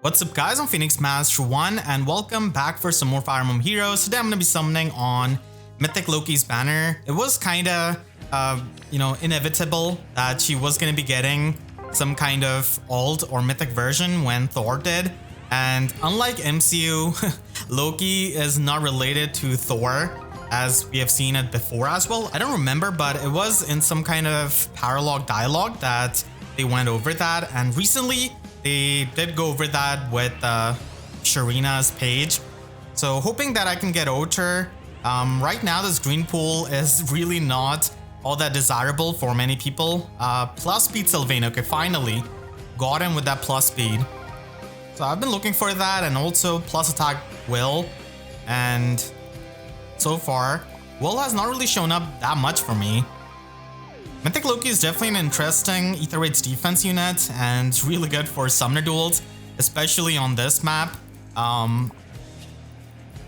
What's up guys, I'm Phoenix Master 1 and welcome back for some more Fire Emblem Heroes. Today I'm going to be summoning on Mythic Loki's banner. It was kinda, inevitable that she was going to be getting some kind of alt or mythic version when Thor did. And unlike MCU, Loki is not related to Thor as we have seen it before as well. I don't remember, but it was in some kind of paralog dialogue that they went over that, and recently they did go over that with Sharina's page. So hoping that I can get Ocher. Right now this green pool is really not all that desirable for many people. Plus speed Sylvain, okay, finally got him with that plus speed. So I've been looking for that, and also plus attack Will, and so far Will has not really shown up that much for me. Mythic Loki is definitely an interesting Ether Raid's defense unit and really good for summoner duels, especially on this map.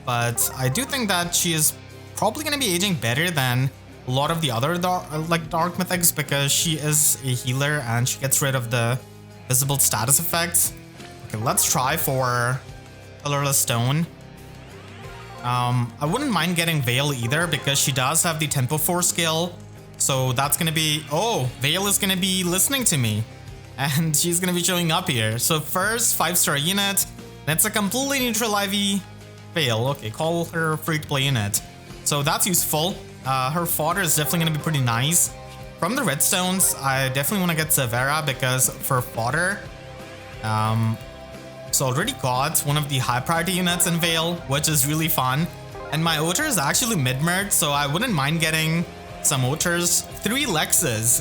But I do think that she is probably going to be aging better than a lot of the other dark mythics, because she is a healer and she gets rid of the visible status effects. Okay, let's try for Colorless Stone. I wouldn't mind getting Veil either, because she does have the Tempo 4 skill. So that's gonna be, oh, Veil is gonna be listening to me, and she's gonna be showing up here. So first 5-star unit, that's a completely neutral IV Veil. Okay, call her free-to-play unit. So that's useful. Her fodder is definitely gonna be pretty nice. From the redstones, I definitely want to get Severa, because for fodder, so already got one of the high priority units in Veil, which is really fun. And my Ocher is actually mid-merge, so I wouldn't mind getting some Ochers. 3 Lexes.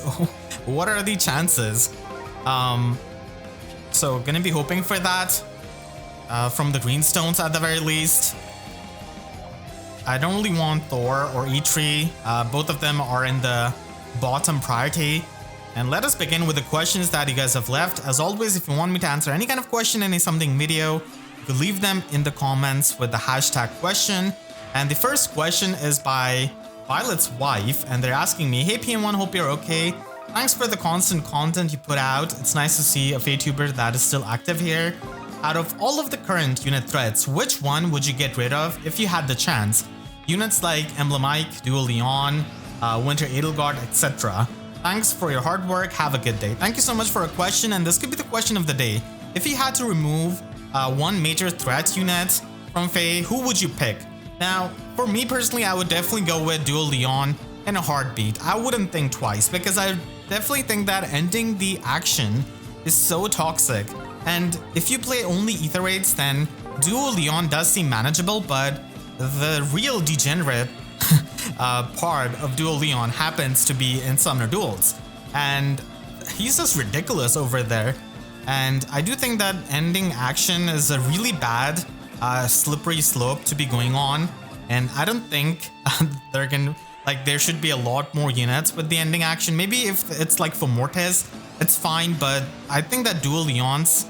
What are the chances? So gonna be hoping for that from the greenstones at the very least. I don't really want Thor or E3. Both of them are in the bottom priority. And let us begin with the questions that you guys have left. As always, if you want me to answer any kind of question in a something video, you can leave them in the comments with the hashtag question. And the first question is by Byleth's wife, and they're asking me, hey PM1, hope you're okay. Thanks for the constant content you put out. It's nice to see a VTuber that is still active here. Out of all of the current unit threats, which one would you get rid of if you had the chance? Units like Emblem, Dual Leon, Winter Edelgard, etc. Thanks for your hard work. Have a good day. Thank you so much for a question, and this could be the question of the day. If you had to remove one major threat unit from FEH, who would you pick? Now, for me personally, I would definitely go with Dual Leon in a heartbeat. I wouldn't think twice, because I definitely think that ending the action is so toxic. And if you play only Ether Raids, then Dual Leon does seem manageable, but the real degenerate part of Dual Leon happens to be in Summoner Duels. And he's just ridiculous over there. And I do think that ending action is a really bad slippery slope to be going on, and I don't think there should be a lot more units with the ending action. Maybe if it's like for Mortis, it's fine, but I think that Dual Leon's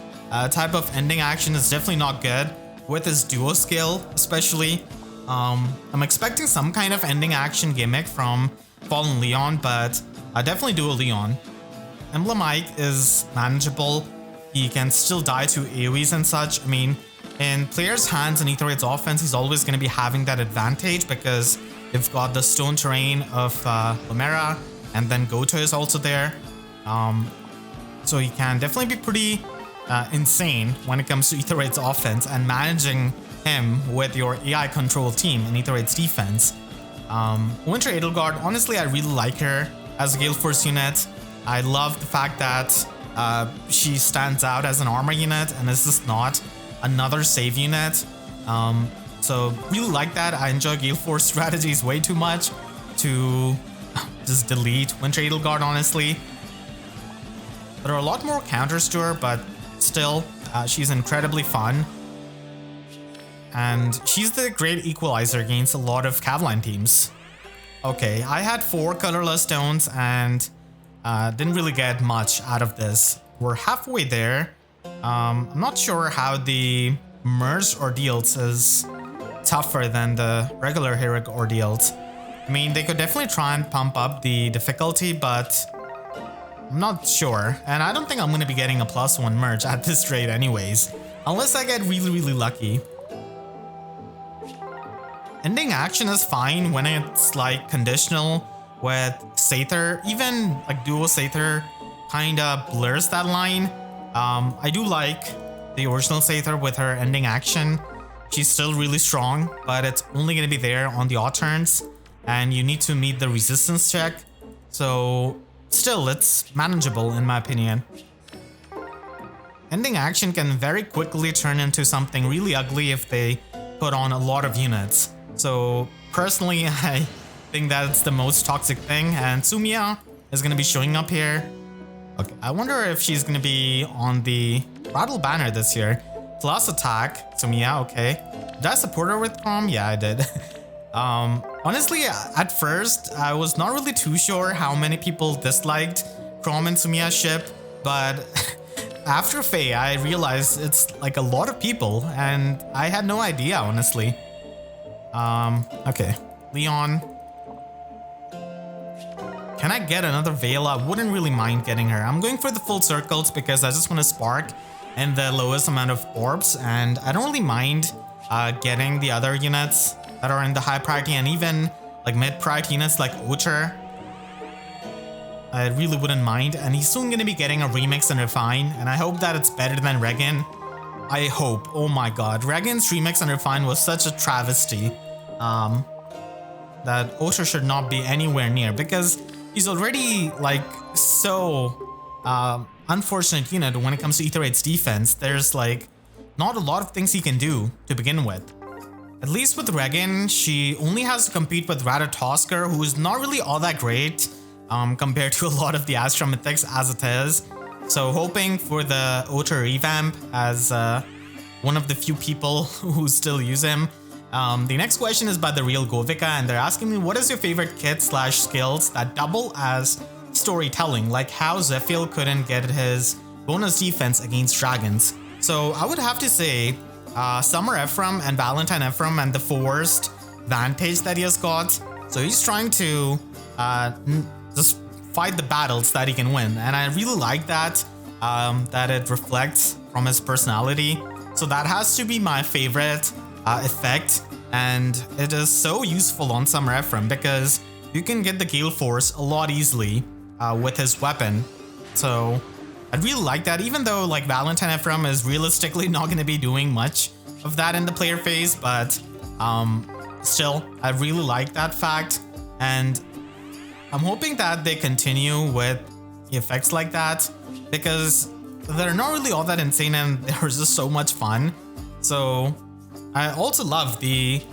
type of ending action is definitely not good with his duo skill, especially. I'm expecting some kind of ending action gimmick from Fallen Leon, but definitely Dual Leon. Emblem is manageable. He can still die to AoEs and such. I mean, in players' hands in Ether Raid's offense, he's always going to be having that advantage, because they've got the stone terrain of Lumera, and then Goto is also there. So he can definitely be pretty insane when it comes to Ether Raid's offense, and managing him with your AI control team in Ether Raid's defense. Winter Edelgard, honestly, I really like her as a Gale Force unit. I love the fact that she stands out as an armor unit and is just not another save unit. So really like that. I enjoy Gale Force strategies way too much to just delete Winter Edelgard, honestly. There are a lot more counters to her, but still, she's incredibly fun. And she's the great equalizer against a lot of Cavalline teams. Okay, I had 4 colorless stones and didn't really get much out of this. We're halfway there. I'm not sure how the merged ordeals is tougher than the regular heroic ordeals. I mean, they could definitely try and pump up the difficulty, but I'm not sure. And I don't think I'm going to be getting a +1 merge at this rate anyways. Unless I get really lucky. Ending action is fine when it's like conditional with Sather. Even like duo Sather kinda blurs that line. I do like the original Sather with her ending action. She's still really strong, but it's only gonna be there on the odd turns, and you need to meet the resistance check. So still, it's manageable in my opinion. Ending action can very quickly turn into something really ugly if they put on a lot of units. So personally, I think that's the most toxic thing, and Sumia is going to be showing up here. Okay, I wonder if she's going to be on the battle banner this year. Plus attack, Sumia, okay. Did I support her with Chrom? Yeah, I did. Honestly, at first, I was not really too sure how many people disliked Chrom and Sumia's ship, but after Faye, I realized it's like a lot of people, and I had no idea, honestly. Okay. Leon. Can I get another Veil? I wouldn't really mind getting her. I'm going for the full circles because I just want to spark and the lowest amount of orbs, and I don't really mind getting the other units that are in the high priority and even like mid priority units like Ocher. I really wouldn't mind, and he's soon going to be getting a remix and refine, and I hope that it's better than Regan. I hope. Oh my god, Regan's remix and refine was such a travesty that Ocher should not be anywhere near, because he's already like so unfortunate unit when it comes to Ether 8's defense. There's like not a lot of things he can do to begin with. At least with Regan, she only has to compete with Ratatosker, who is not really all that great compared to a lot of the Astra Mythics as it is. So hoping for the Ocher revamp as one of the few people who still use him. The next question is by the real Govika, and they're asking me, what is your favorite kit / skills that double as storytelling, like how Zephyl couldn't get his bonus defense against dragons? So I would have to say Summer Ephraim and Valentine Ephraim and the forced vantage that he has got. So he's trying to just fight the battles that he can win, and I really like that that it reflects from his personality. So that has to be my favorite effect, and it is so useful on Summer Ephraim because you can get the Gale Force a lot easily with his weapon. So I really like that, even though like Valentine Ephraim is realistically not going to be doing much of that in the player phase, but still I really like that fact, and I'm hoping that they continue with effects like that because they're not really all that insane and they're just so much fun. So I also love the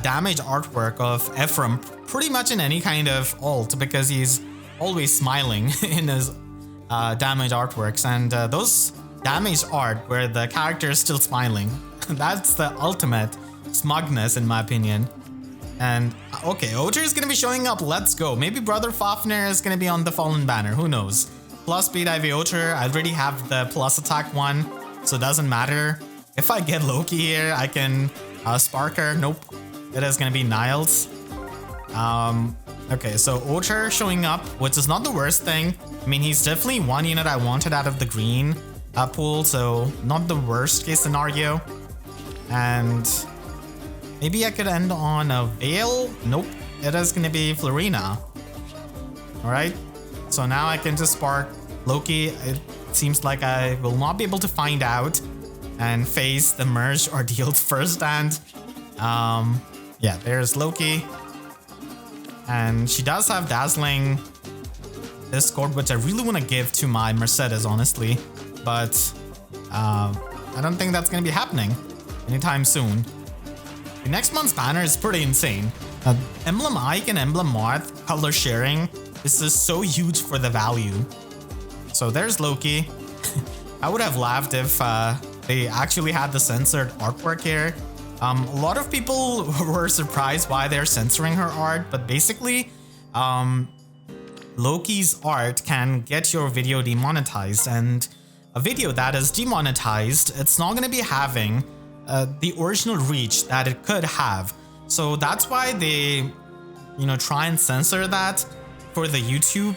damage artwork of Ephraim pretty much in any kind of alt because he's always smiling in his damage artworks, and those damage art where the character is still smiling, that's the ultimate smugness in my opinion. And okay, Ocher is going to be showing up. Let's go. Maybe Brother Fafnir is going to be on the Fallen banner. Who knows? Plus speed IV Ocher. I already have the plus attack one, so it doesn't matter. If I get Loki here, I can spark her. Nope. It is going to be Niles. Okay, so Ocher showing up, which is not the worst thing. I mean, he's definitely one unit I wanted out of the green pool, so not the worst case scenario. And maybe I could end on a Veil. Nope, it is going to be Florina. Alright, so now I can just spark Loki. It seems like I will not be able to find out and face the merge ordeal firsthand. Yeah, there's Loki. And she does have Dazzling Discord, which I really want to give to my Mercedes, honestly. But I don't think that's going to be happening anytime soon. The next month's banner is pretty insane. Emblem Ike and Emblem Moth color sharing. This is so huge for the value. So there's Loki. I would have laughed if they actually had the censored artwork here. A lot of people were surprised why they're censoring her art, but basically, Loki's art can get your video demonetized, and a video that is demonetized, it's not going to be having the original reach that it could have. So that's why they, try and censor that for the YouTube,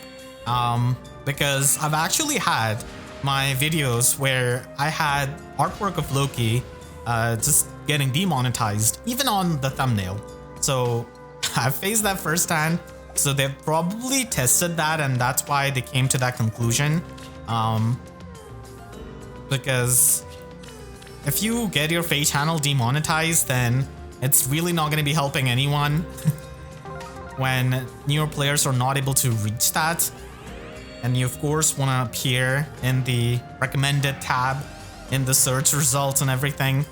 because I've actually had my videos where I had artwork of Loki just getting demonetized, even on the thumbnail. So I faced that firsthand. So they've probably tested that, and that's why they came to that conclusion. Because if you get your FEH channel demonetized, then it's really not going to be helping anyone when newer players are not able to reach that. And you of course want to appear in the recommended tab in the search results and everything.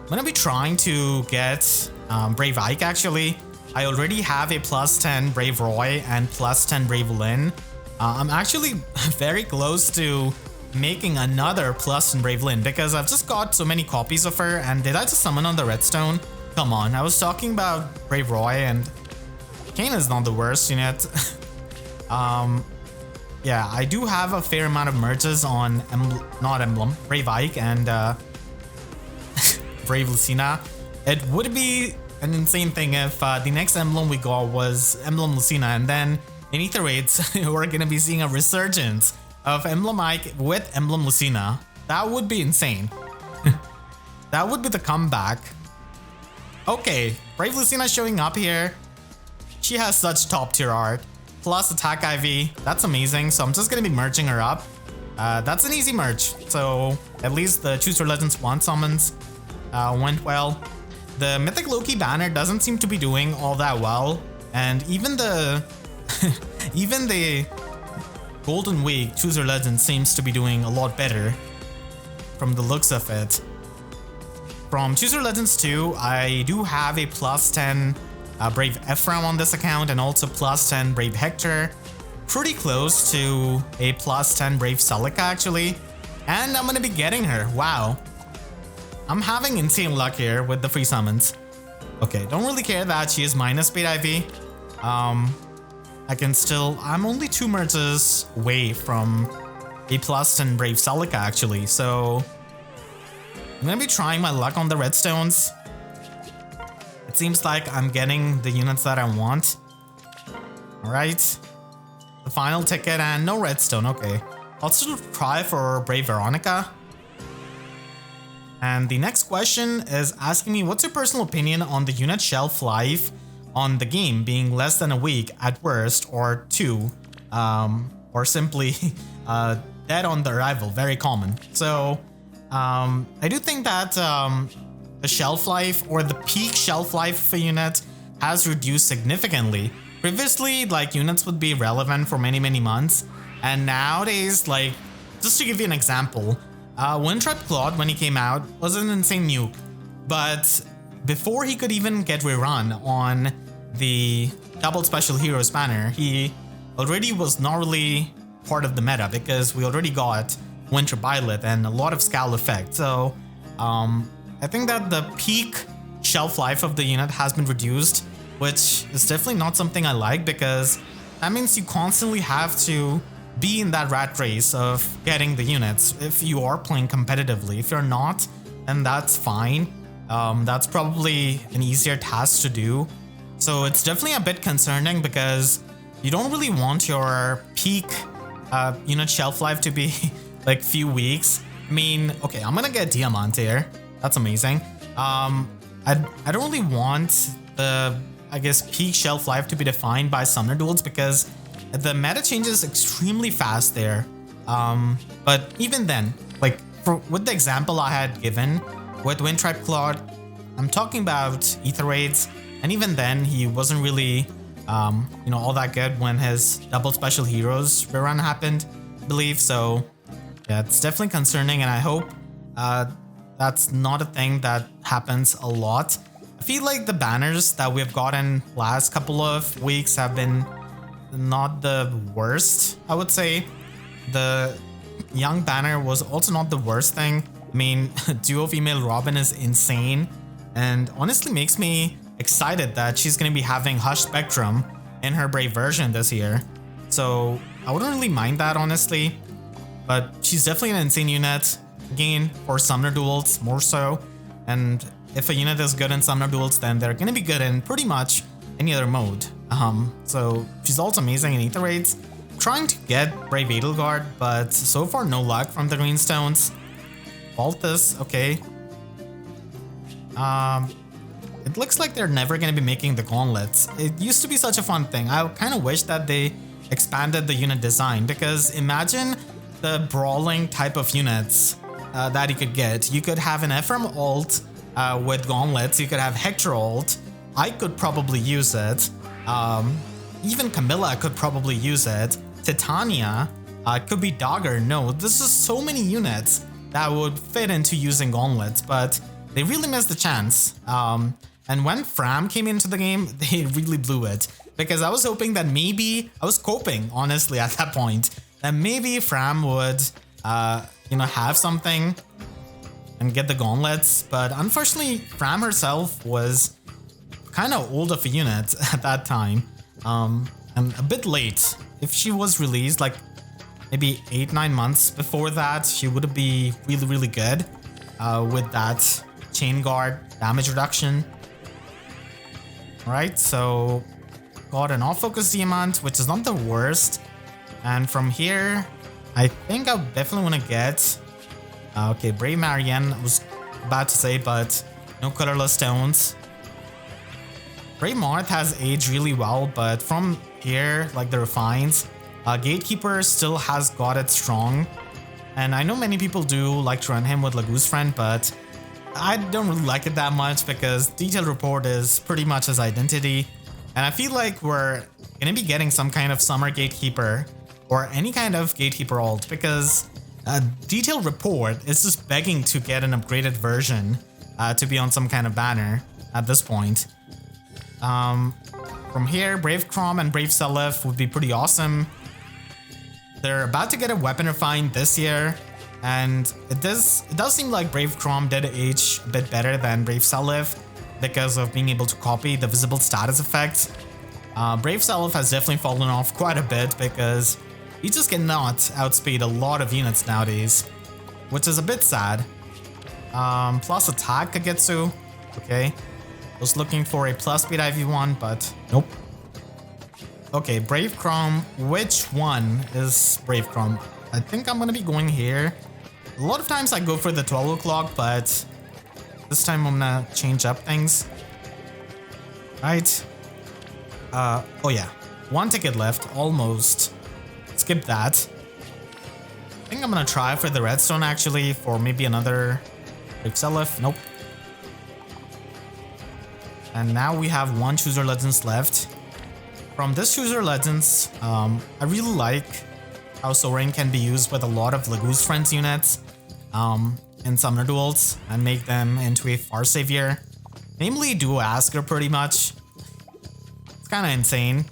I'm going to be trying to get Brave Ike actually. I already have a +10 Brave Roy and +10 Brave Lynn. I'm actually very close to making another +10 Brave Lynn because I've just got so many copies of her. And did I just summon on the redstone? Come on, I was talking about Brave Roy, and Kane is not the worst unit. Yeah, I do have a fair amount of merges on not Emblem, Brave Ike and Brave Lucina. It would be an insane thing if the next Emblem we got was Emblem Lucina, and then in Ether Raids we're gonna be seeing a resurgence of Emblem Ike with Emblem Lucina. That would be insane. That would be the comeback. Okay, Brave Lucina showing up here. She has such top tier art, plus attack IV. That's amazing. So I'm just gonna be merging her up. That's an easy merge. So at least the Choose Your Legends 1 summons went well. The Mythic Loki banner doesn't seem to be doing all that well, and even the even the Golden Week Choose Your Legends seems to be doing a lot better from the looks of it. From Choose Your Legends 2, I do have a +10 Brave Ephraim on this account, and also +10 Brave Hector. Pretty close to a +10 Brave Seliph actually, and I'm gonna be getting her. Wow. I'm having insane luck here with the free summons. Okay, don't really care that she is minus speed IV. I'm only 2 merges away from a +10 Brave Seliph actually, so I'm gonna be trying my luck on the redstones. It seems like I'm getting the units that I want. Alright. The final ticket and no redstone, okay. I'll still try for Brave Veronica. And the next question is asking me, what's your personal opinion on the unit shelf life on the game being less than a week at worst, or 2, or simply dead on the arrival, very common. So I do think that the shelf life, or the peak shelf life of a unit, has reduced significantly. Previously, like, units would be relevant for many months, and nowadays, like, just to give you an example, Windtrap Claude, when he came out, was an insane nuke, but before he could even get rerun on the double special heroes banner, he already was not really part of the meta because we already got Winter Byleth and a lot of scowl effect. So I think that the peak shelf life of the unit has been reduced, which is definitely not something I like, because that means you constantly have to be in that rat race of getting the units if you are playing competitively. If you're not, then that's fine. That's probably an easier task to do. So it's definitely a bit concerning because you don't really want your peak unit shelf life to be like few weeks. I mean, okay, I'm gonna get Diamante here. That's amazing. I don't really want the, I guess, peak shelf life to be defined by Summoner Duels because the meta changes extremely fast there. But even then, like with the example I had given with Windtrap Claude, I'm talking about Ether Raids, and even then he wasn't really all that good when his double special heroes rerun happened, I believe. So yeah, it's definitely concerning, and I hope that's not a thing that happens a lot. I feel like the banners that we've gotten last couple of weeks have been not the worst, I would say. The young banner was also not the worst thing. I mean, duo female Robin is insane, and honestly makes me excited that she's gonna be having Hush Spectrum in her Brave version this year. So I wouldn't really mind that, honestly, but she's definitely an insane unit. Again, for Summoner Duels more so, and if a unit is good in Summoner Duels, then they're gonna be good in pretty much any other mode. So she's also amazing in Ether Raids. trying to get Brave Edelgard, but so far no luck from the greenstones. Balthus, okay. It looks like they're never going to be making the Gauntlets. It used to be such a fun thing. I kind of wish that they expanded the unit design, because imagine the brawling type of units that you could get. You could have an Ephraim ult with Gauntlets. You could have Hector ult. I could probably use it. Even Camilla could probably use it. Titania, could be Dogger. No, this is so many units that would fit into using Gauntlets, but they really missed the chance. And when Fram came into the game, they really blew it, because I was hoping that maybe, I was coping honestly at that point, that maybe Fram would, have something and get the Gauntlets, but unfortunately Fram herself was kind of old of a unit at that time, and a bit late. If she was released like maybe 8-9 months before that, she would be really, really good with that chain guard damage reduction. Right, so got an off-focus diamond, which is not the worst. And from here, I think I definitely want to get okay, Brave Marianne, I was about to say, but no colorless stones. Brave Marth has aged really well, but from here, like the refines, Gatekeeper still has got it strong. And I know many people do like to run him with Lagoose Friend, but I don't really like it that much, because Detailed Report is pretty much his identity. And I feel like we're gonna be getting some kind of Summer Gatekeeper or any kind of Gatekeeper ult, because Detailed Report is just begging to get an upgraded version to be on some kind of banner at this point. From here, Brave Chrom and Brave Seliph would be pretty awesome. They're about to get a weapon refined this year, and it does seem like Brave Chrom did age a bit better than Brave Seliph because of being able to copy the visible status effect. Brave Seliph has definitely fallen off quite a bit because he just cannot outspeed a lot of units nowadays, which is a bit sad. Plus attack Kagetsu, okay. Was looking for a plus speed IV1, but nope. Okay, Brave Chrom. Which one is Brave Chrom? I think I'm gonna be going here. A lot of times I go for the 12 o'clock, but this time I'm gonna change up things. Right. Oh yeah. One ticket left, almost. Skip that. I think I'm gonna try for the redstone actually, for maybe another Brave Seliph. Nope. And now we have one Chooser Legends left. From this Chooser Legends, I really like how Sorin can be used with a lot of Lagoose Friends units in Summoner Duels and make them into a Far Savior. Namely Duo Asker pretty much. It's kind of insane.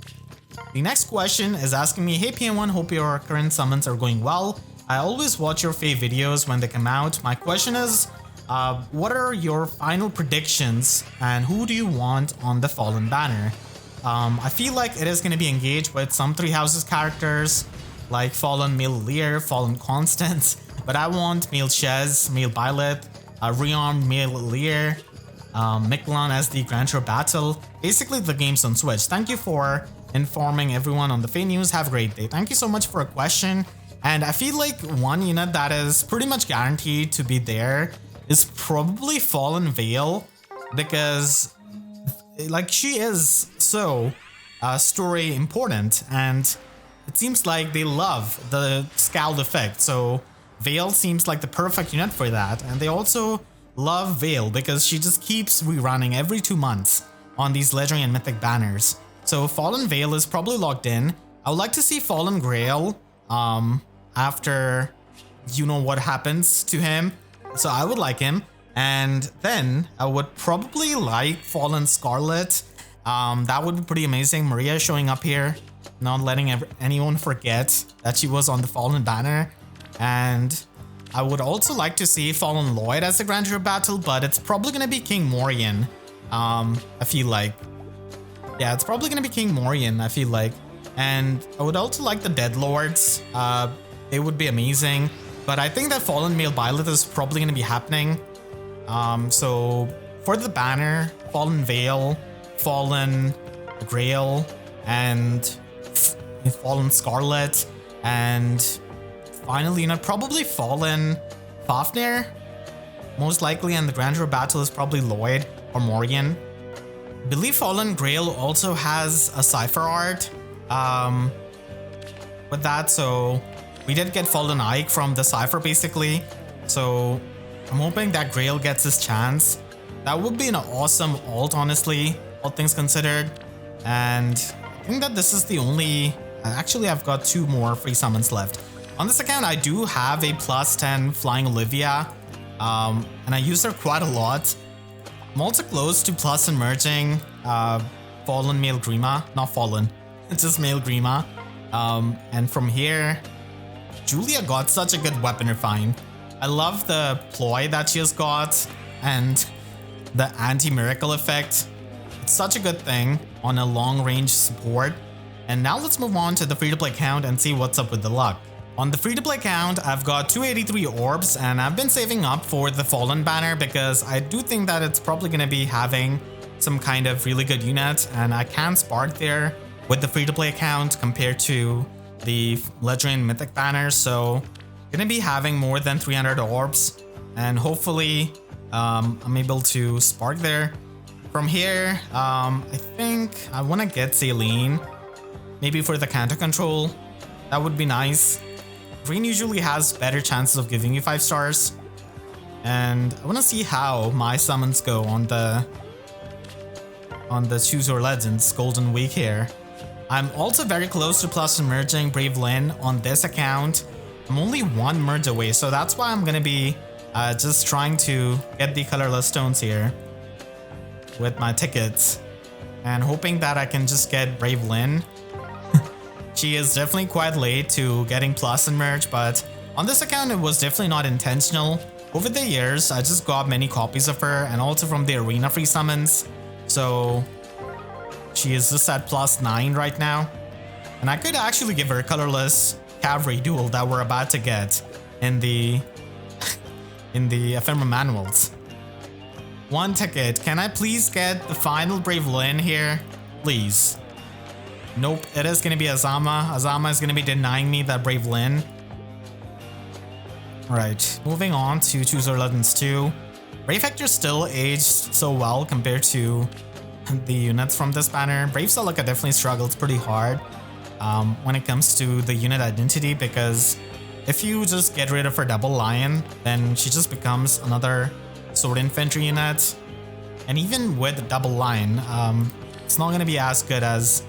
The next question is asking me, hey PN1, hope your current summons are going well. I always watch your fave videos when they come out. My question is, what are your final predictions and who do you want on the Fallen banner? I feel like it is going to be engaged with some Three Houses characters like Fallen Male Lear, Fallen Constance, but I want Male Shez, Male Byleth, Rearmed Male Lear, Miklon as the Grand Tour Battle. Basically the game's on Switch. Thank you for informing everyone on the Fae News. Have a great day. Thank you so much for a question. And I feel like one unit that is pretty much guaranteed to be there is probably Fallen Veil, because like she is so story important, and it seems like they love the scald effect, so Veil seems like the perfect unit for that. And they also love Veil because she just keeps rerunning every 2 months on these legendary and mythic banners. So Fallen Veil is probably locked in. I would like to see Fallen Grail after you know what happens to him. So I would like him. And then I would probably like Fallen Scarlet. That would be pretty amazing. Maria showing up here, not letting anyone forget that she was on the Fallen banner. And I would also like to see Fallen Lloyd as the Grand Tour Battle, but it's probably going to be King Morian. I feel like. Yeah, it's probably going to be King Morian, I feel like. And I would also like the Dead Lords. They would be amazing. But I think that Fallen Male Byleth is probably going to be happening. So for the banner, Fallen Veil, Fallen Grail, and Fallen Scarlet, and final unit probably Fallen Fafnir, most likely, and the Grandeur Battle is probably Lloyd or Morgan. Believe Fallen Grail also has a Cypher art with that, so we did get Fallen Ike from the Cypher basically, so I'm hoping that Grail gets his chance. That would be an awesome alt, honestly, all things considered. And I think that this is the only... Actually, I've got 2 more free summons left. On this account, I do have a +10 Flying Olivia, and I use her quite a lot. I'm also close to plus and merging Fallen Male Grima. Not Fallen, it's just Male Grima. And from here, Julia got such a good weapon refine. I love the ploy that she has got and the anti-miracle effect. It's such a good thing on a long-range support. And now let's move on to the free-to-play account and see what's up with the luck. On the free-to-play account, I've got 283 orbs, and I've been saving up for the Fallen banner because I do think that it's probably going to be having some kind of really good unit, and I can spark there with the free-to-play account compared to the Legendary and Mythic banners, so going to be having more than 300 orbs, and hopefully I'm able to spark there. From here, I think I want to get Celine, maybe for the counter control. That would be nice. Green usually has better chances of giving you 5 stars. And I want to see how my summons go on the Choose Your Legends Golden Week here. I'm also very close to plus and merging Brave Lynn on this account. I'm only 1 merge away, so that's why I'm gonna be just trying to get the colorless stones here with my tickets and hoping that I can just get Brave Lynn. She is definitely quite late to getting plus and merge, but on this account it was definitely not intentional. Over the years, I just got many copies of her and also from the arena free summons. So she is just at +9 right now. And I could actually give her a colorless cavalry duel that we're about to get in the ephemera manuals. 1 ticket. Can I please get the final Brave Lynn here? Please. Nope, it is going to be Azama. Azama is going to be denying me that Brave Lynn. Alright, moving on to Choose Your Legends 2. Brave Hector still aged so well compared to the units from this banner. Brave Celica definitely struggles pretty hard when it comes to the unit identity, because if you just get rid of her double lion, then she just becomes another sword infantry unit. And even with the double lion, it's not going to be as good as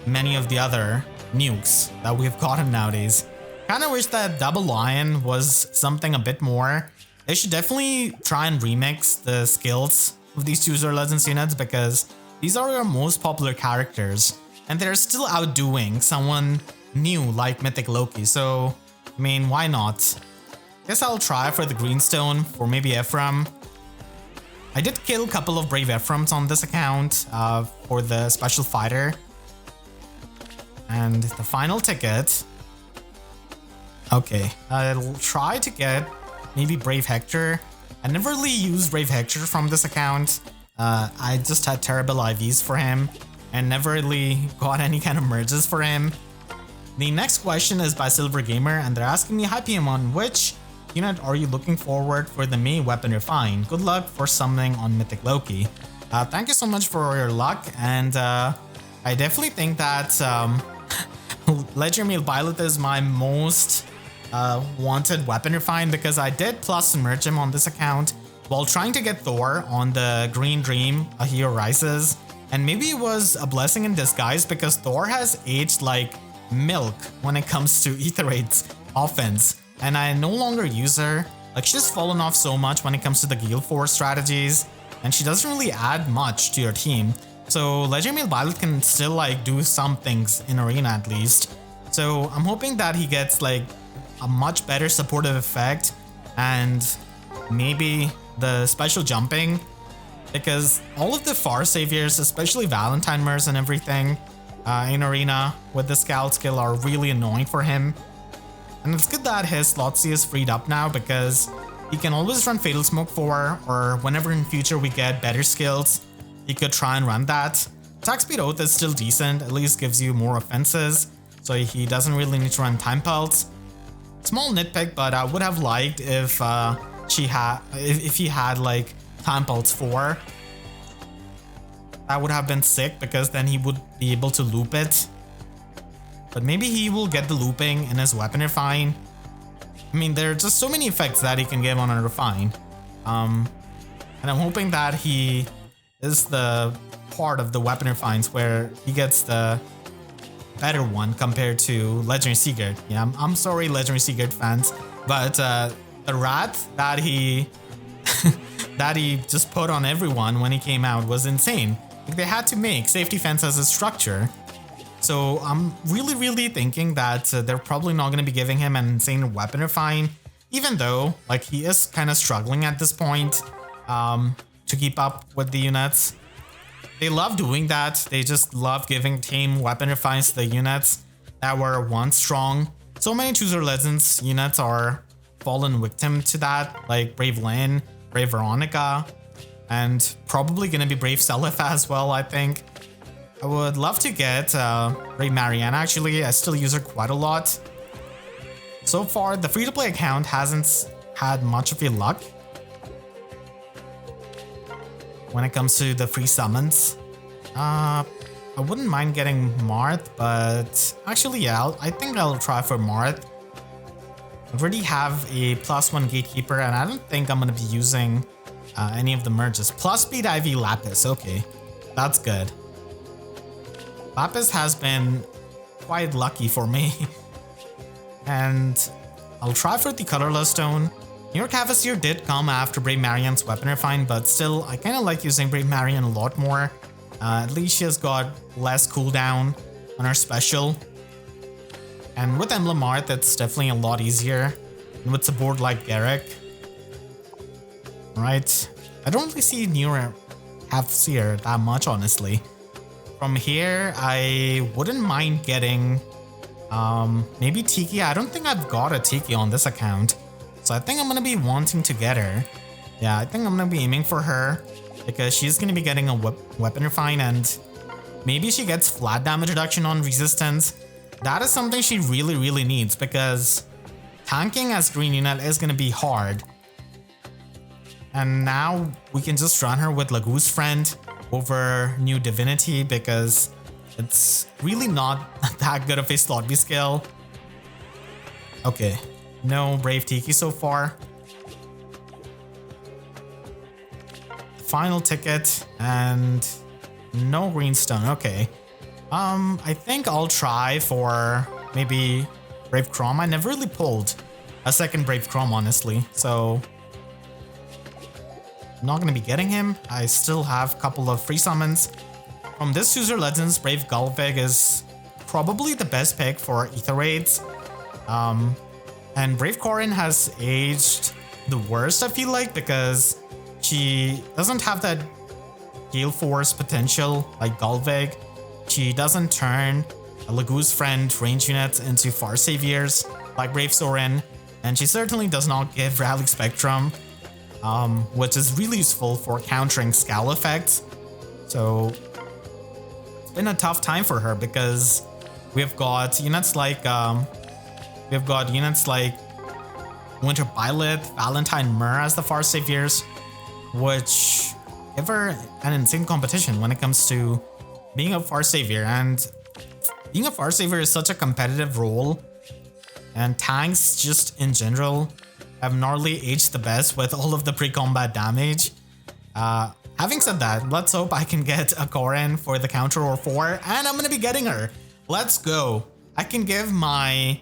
many of the other nukes that we've gotten nowadays. Kind of wish that double lion was something a bit more. They should definitely try and remix the skills of these Choose Your Legends units, because these are our most popular characters and they're still outdoing someone new like Mythic Loki. So, I mean, why not? Guess I'll try for the Greenstone for maybe Ephraim. I did kill a couple of Brave Ephraims on this account for the Special Fighter. And the final ticket. Okay, I'll try to get maybe Brave Hector. I never really used Brave Hector from this account. I just had terrible IVs for him and never really got any kind of merges for him. The next question is by Silver Gamer, and they're asking me, "Hi Piemon, which unit are you looking forward for the May Weapon Refine? Good luck for summoning on Mythic Loki." Thank you so much for your luck, and I definitely think that Legendary Byleth is my most wanted weapon refine, because I did plus and merge him on this account while trying to get Thor on the Green Dream, A Hero Rises. And maybe it was a blessing in disguise, because Thor has aged like milk when it comes to Aetherite's offense, and I no longer use her. Like, she's fallen off so much when it comes to the Gale Force strategies, and she doesn't really add much to your team. So Legendary Byleth can still like do some things in arena at least. So I'm hoping that he gets like a much better supportive effect and maybe the special jumping, because all of the Far Saviors, especially Valentine Mers and everything in arena with the scout skill, are really annoying for him. And it's good that his slot C is freed up now, because he can always run Fatal Smoke 4, or whenever in future we get better skills, he could try and run that. Attack Speed Oath is still decent, at least gives you more offenses. so he doesn't really need to run Time Pulse. Small nitpick, but I would have liked if if he had like Time Pulse 4. That would have been sick because then he would be able to loop it. But maybe he will get the looping in his Weapon Refine. I mean, there are just so many effects that he can give on a Refine. And I'm hoping that he is the part of the Weapon Refines where he gets the better one compared to Legendary Sigurd. Yeah, I'm sorry, Legendary Sigurd fans, but the wrath that he that he just put on everyone when he came out was insane. Like, they had to make Safety Fence as a structure. So I'm really thinking that they're probably not going to be giving him an insane Weapon Refine, even though like he is kind of struggling at this point to keep up with the units. They love doing that. They just love giving team Weapon Refines to the units that were once strong. So many Chooser Legends units are fallen victim to that, like Brave Lynn, Brave Veronica, and probably going to be Brave Seliph as well, I think. I would love to get Brave Marianne, actually. I still use her quite a lot. So far, the free-to-play account hasn't had much of a luck when it comes to the free summons. I wouldn't mind getting Marth, but actually, yeah, I think I'll try for Marth. I already have a +1 Gatekeeper, and I don't think I'm going to be using any of the merges. Plus Speed IV Lapis, okay, that's good. Lapis has been quite lucky for me. And I'll try for the Colorless Stone. New York Cavalier did come after Brave Marianne's Weapon Refine, but still, I kind of like using Brave Marianne a lot more. At least she has got less cooldown on her special. And with Emblem Marth, it's definitely a lot easier. And with support like Garrick. Right. I don't really see New York Cavalier that much, honestly. From here, I wouldn't mind getting maybe Tiki. I don't think I've got a Tiki on this account. So I think I'm going to be wanting to get her. Yeah, I think I'm going to be aiming for her because she's going to be getting a Weapon Refine, and maybe she gets flat damage reduction on resistance. That is something she really needs because tanking as green unit is going to be hard. And now we can just run her with Lagoo's Friend over New Divinity because it's really not that good of a slot B skill. Okay. No Brave Tiki so far. Final ticket and no Greenstone. Okay. I think I'll try for maybe Brave Chrom. I never really pulled a second Brave Chrom, honestly. So I'm not going to be getting him. I still have a couple of free summons. From this Chooser Legends, Brave Galvig is probably the best pick for Ether Raids. And Brave Corin has aged the worst, I feel like, because she doesn't have that Gale Force potential like Galvig. She doesn't turn a Lagoo's Friend range units into Far Saviors like Brave Sorin, and she certainly does not give Rally Spectrum, which is really useful for countering Scowl effects. So it's been a tough time for her because we've got units like Winter Byleth, Valentine Myrrh as the Far Saviors, which give her an insane competition when it comes to being a Far Savior. And being a Far Savior is such a competitive role, and tanks just in general have not really aged the best with all of the pre-combat damage. Having said that, let's hope I can get a Corin for the counter or 4, and I'm gonna be getting her. Let's go. I can give my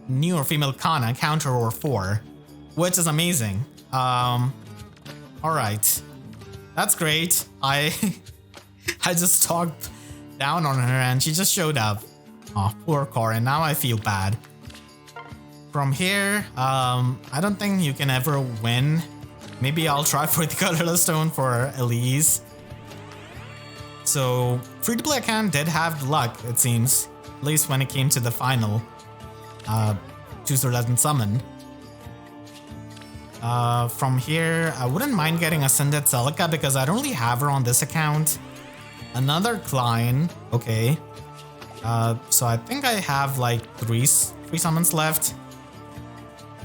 new or female Kana counter or 4, which is amazing. Alright. That's great. I just talked down on her and she just showed up. Oh, poor Corin. Now I feel bad. From here, I don't think you can ever win. Maybe I'll try for the Colorless Stone for Elise. So, free-to-play account did have luck, it seems. At least when it came to the final. Chooser Legend Summon. From here, I wouldn't mind getting Ascended Celica because I don't really have her on this account. Another Klein, okay. So I think I have like three summons left.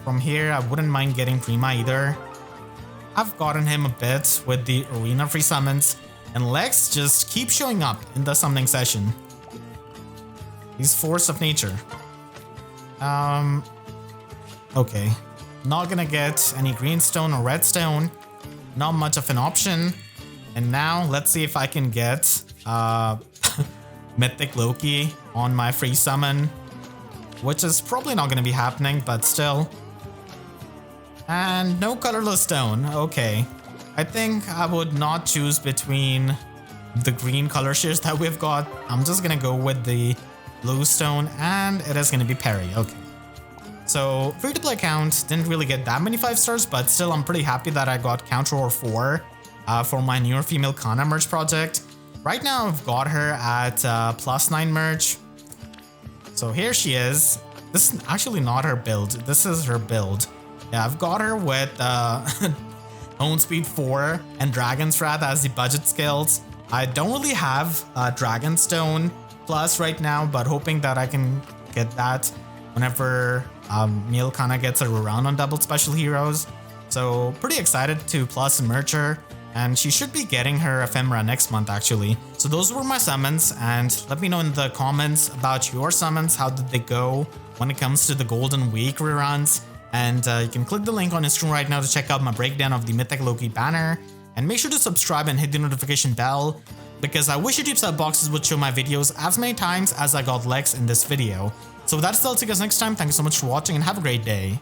From here, I wouldn't mind getting Prima either. I've gotten him a bit with the arena free summons, and Lex just keeps showing up in the summoning session. He's force of nature. Okay. Not gonna get any green stone or red stone. Not much of an option. And now let's see if I can get Mythic Loki on my free summon, which is probably not gonna be happening, but still. And no colorless stone. Okay. I think I would not choose between the green color shares that we've got. I'm just gonna go with the blue stone, and it is gonna be Perry. Okay. So free-to-play account didn't really get that many 5 stars, but still I'm pretty happy that I got Counter War 4 for my newer female Kana merch project. Right now I've got her at +9 merch. So here she is. This is actually not her build. This is her build. Yeah, I've got her with Own Speed 4 and Dragon's Wrath as the budget skills. I don't really have Dragonstone Plus right now, but hoping that I can get that whenever Male Kana gets around on double special heroes. So pretty excited to plus and merch her, and she should be getting her ephemera next month actually. So those were my summons, and let me know in the comments about your summons. How did they go when it comes to the Golden Week reruns? And you can click the link on Instagram right now to check out my breakdown of the Mythic Loki banner. And make sure to subscribe and hit the notification bell, because I wish YouTube sub boxes would show my videos as many times as I got Lex in this video. So with that, I'll see you guys next time. Thank you so much for watching and have a great day.